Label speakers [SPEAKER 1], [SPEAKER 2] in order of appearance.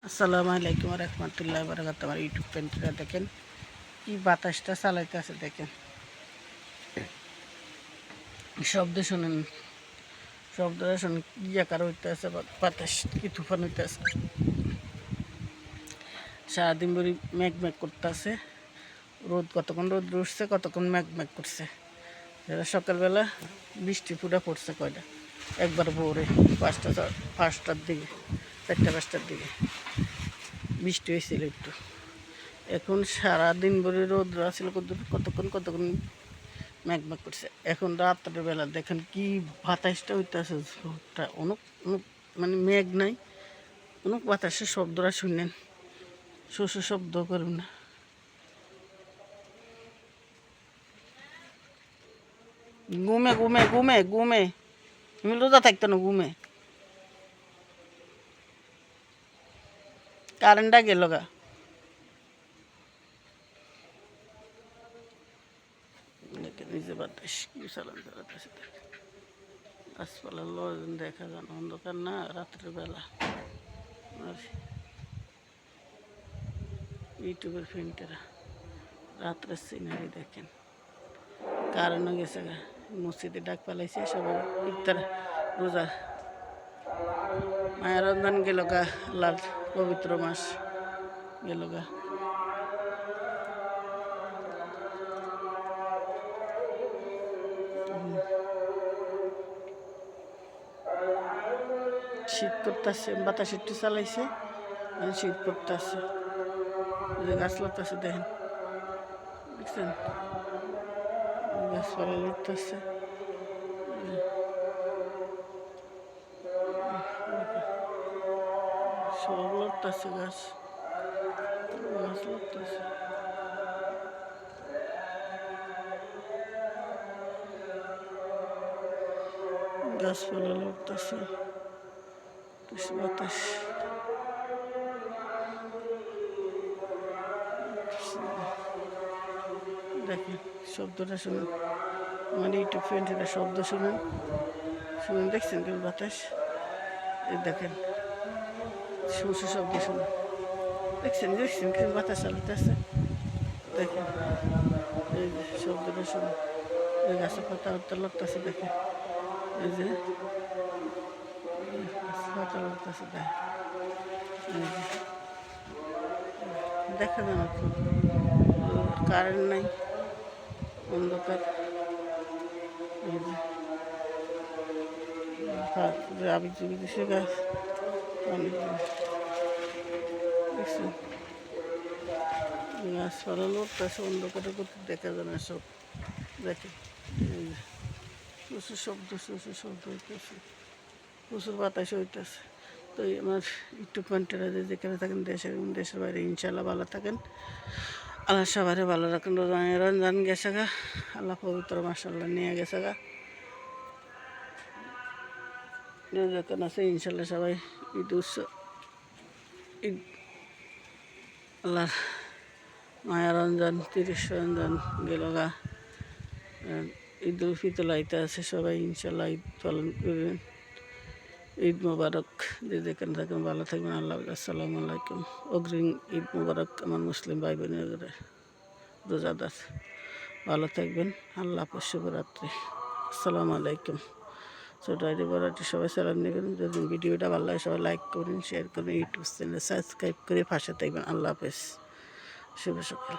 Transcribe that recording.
[SPEAKER 1] আসসালামু আলাইকুম রহমতুল্লাহ বরকাত। আমার ইউটিউব চ্যানেলটা দেখেন, কি বাতাসটা চালাইতে আছে দেখেন, শব্দ শুনেন, শব্দটা শুনেন কি আকার হইতে আছে, বাতাস কি তুফান হইতে আছে। সারাদিন ভরি ম্যাগ ম্যাগ করতে আছে, রোদ কতক্ষণ রোদ উঠছে, কতক্ষণ ম্যাগ ম্যাগ করছে। সকালবেলা বৃষ্টি পুরা পড়ছে কয়টা, একবার ভোরে পাঁচটার দিকে, 4টা-5টার দিকে বৃষ্টি হয়েছিল একটু। এখন সারাদিন ভরে রোদ আসছিল, কতক্ষণ কতক্ষণ ম্যাগ ম্যাগ করছে। এখন রাত্রের বেলা দেখেন কি বাতাসটা হইতেছে, অনেক অনেক মানে মেঘ নাই, অনেক বাতাসের শব্দটা শুনলেন, শস্য শব্দ করুন না। ঘুমে ঘুমে ঘুমে ঘুমে তুমি রোজা থাকতো না, ঘুমে কারেন্টটা গেল গা। নিজে বাতাস কি চালান চালাতেছে, গাছপালার লোকজন দেখা যান, অন্ধকার না রাত্রের বেলা। আর ইউটিউবের ফ্রেন্ডেরা রাত্রের সিনারি দেখেন, কারণও গেছে গা, মসজিদে ডাক পালাইছে সবাই ইফতার রোজা, মায়ের রমজান গেল গা, আল্লাহর পবিত্র মাস গেল গা। শীত করতেছে, বাতাস একটু চালাইছে, শীত করতেছে, গাছ লড়তেছে দেখেন, দেখছেন গাছপালা লড়তেছে, সব লড়তেছে, গাছ গাছ লড়তেছে। গাছপালা লড়তেছে, বাতাস দেখেন, শব্দটা শুনুন, মানে ইউটিউব ফ্রেন্ডেরা শব্দ শুনুন, শুনুন দেখছেন কেউ বাতাস, এই দেখেন শস্য শব্দ শুনুন, দেখছেন দেখছেন কেউ বাতাস চালাতেছে, দেখেন এই যে শব্দটা শুনুন, এই গাছের পাতা উত্তর লড়তেছে দেখেন, এই যে পাতা লড়তেছে দেখেন, দেখা যায় না, কারেন্ট নাই, অন্ধকার, আবি চুবি দিছে গাছ, অনেক দেখছেন গাছপালা লড়তেছে, অন্ধকারের করতে দেখা যায় না সব, দেখেন প্রচুর শব্দ, প্রচুর শব্দ হইতেছে, প্রচুর বাতাস হইতেছে। তো আমার ইউটিউব কন্টেন্ট যেখানে থাকেন, দেশের বাইরে, ইনশাল্লাহ ভালো থাকেন, আল্লাহ সবারে ভালো রাখেন। রমজান গেছে গা, আল্লাহ পবিত্র মাশাআল্লাহ নিয়ে গেছে গা, যখন আছে ইনশাল্লাহ সবাই ঈদ ঈদ আল্লাহর মায়া রমজান 30 রমজান গেল গা, ঈদ উল ফিতর আইতে আছে, সবাই ইনশাল্লাহ ঈদ পালন করবেন। ঈদ মুবারক, যে যেখানে থাকেন ভালো থাকবেন, আল্লাহ। আসসালামু আলাইকুম, অগ্রিম ঈদ মুবারক আমার মুসলিম ভাই বোনের রোজাদার, ভালো থাকবেন, আল্লাহ হাফেজ, শুভরাত্রি, আসসালামু আলাইকুম। ছোটো আইডি বড় আইডি সবাই সালাম নেবেন, যদি ভিডিওটা ভালো লাগে সবাই লাইক করুন, শেয়ার করুন, ইউটিউব চ্যানেল সাবস্ক্রাইব করে পাশে থাকবেন, আল্লাহ হাফেজ, শুভ সকাল।